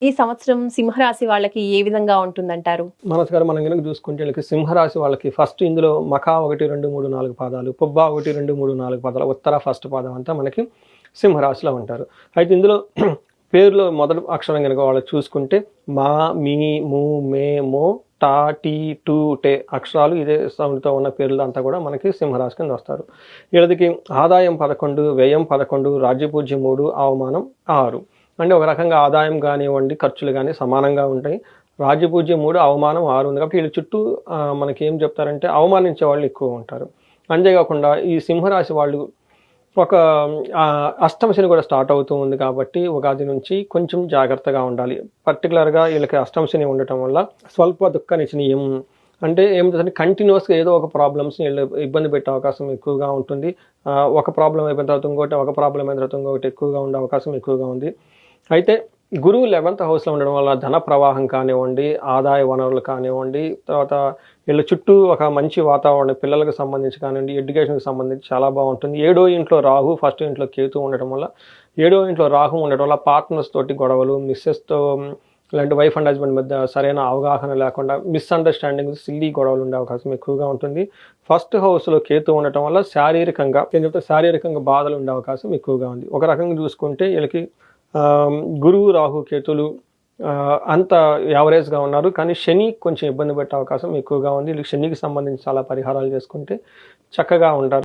ఈ సంవత్సరం సింహరాశి వాళ్ళకి ఏ విధంగా ఉంటుందంటారు? మనస్ గారు మనం గనుక చూసుకుంటే వీళ్ళకి సింహరాశి వాళ్ళకి ఫస్ట్ ఇందులో మఖా 1, 2, 3, 4 పాదాలు, పుబ్బ 1, 2, 3, 4 పాదాలు, ఉత్తర ఫస్ట్ పాదం అంతా మనకి సింహరాశిలో ఉంటారు. అయితే ఇందులో పేరులో మొదటి అక్షరం కనుక వాళ్ళు చూసుకుంటే మా, మీ, ము, మే, మో, టా, టీ, టు, టే అక్షరాలు ఇదే సౌండ్తో ఉన్న పేర్లు అంతా కూడా మనకి సింహరాశి కింద వస్తారు. వీళ్ళకి ఆదాయం 11, వ్యయం 11, రాజ్యపూజ్యం 3, అవమానం 6. అంటే ఒక రకంగా ఆదాయం కానివ్వండి, ఖర్చులు కానీ సమానంగా ఉంటాయి. రాజ్యపూజ్యం 3, అవమానం 6 ఉంది కాబట్టి వీళ్ళ చుట్టూ మనకి ఏం చెప్తారంటే అవమానించే వాళ్ళు ఎక్కువ ఉంటారు. అంతేకాకుండా ఈ సింహరాశి వాళ్ళు ఒక అష్టమ శని కూడా స్టార్ట్ అవుతూ ఉంది కాబట్టి ఉగాది నుంచి కొంచెం జాగ్రత్తగా ఉండాలి. పర్టికులర్గా వీళ్ళకి అష్టమ శని ఉండటం వల్ల స్వల్ప దుఃఖ నిచనీయం అంటే ఏమిటంటే కంటిన్యూస్గా ఏదో ఒక ప్రాబ్లమ్స్ని వీళ్ళు ఇబ్బంది పెట్టే అవకాశం ఎక్కువగా ఉంటుంది. ఒక ప్రాబ్లం అయిపోయిన తర్వాత ఇంకోటి, ఒక ప్రాబ్లం అయిన తర్వాత ఇంకొకటి ఎక్కువగా ఉండే అవకాశం ఎక్కువగా ఉంది. అయితే గురువు 11th హౌస్లో ఉండడం వల్ల ధన ప్రవాహం కానివ్వండి, ఆదాయ వనరులు కానివ్వండి, తర్వాత వీళ్ళ చుట్టూ ఒక మంచి వాతావరణం పిల్లలకు సంబంధించి కానివ్వండి, ఎడ్యుకేషన్కి సంబంధించి చాలా బాగుంటుంది. 7వ ఇంట్లో రాహు, ఫస్ట్ ఇంట్లో కేతు ఉండటం వల్ల 7వ ఇంట్లో రాహు ఉండటం వల్ల పార్ట్నర్స్ తోటి గొడవలు, మిస్సెస్తో ఇలాంటి వైఫ్ అండ్ హస్బెండ్ మధ్య సరైన అవగాహన లేకుండా మిస్అండర్స్టాండింగ్, సిల్లీ గొడవలు ఉండే అవకాశం ఎక్కువగా ఉంటుంది. ఫస్ట్ హౌస్లో కేతు ఉండటం వల్ల శారీరకంగా బాధలు ఉండే అవకాశం ఎక్కువగా ఉంది. ఒక రకంగా చూసుకుంటే వీళ్ళకి గురువు, రాహు, కేతులు అంత యావరేజ్గా ఉన్నారు. కానీ శని కొంచెం ఇబ్బంది పెట్టే అవకాశం ఎక్కువగా ఉంది. వీళ్ళకి శనికి సంబంధించి చాలా పరిహారాలు చేసుకుంటే చక్కగా ఉంటారు.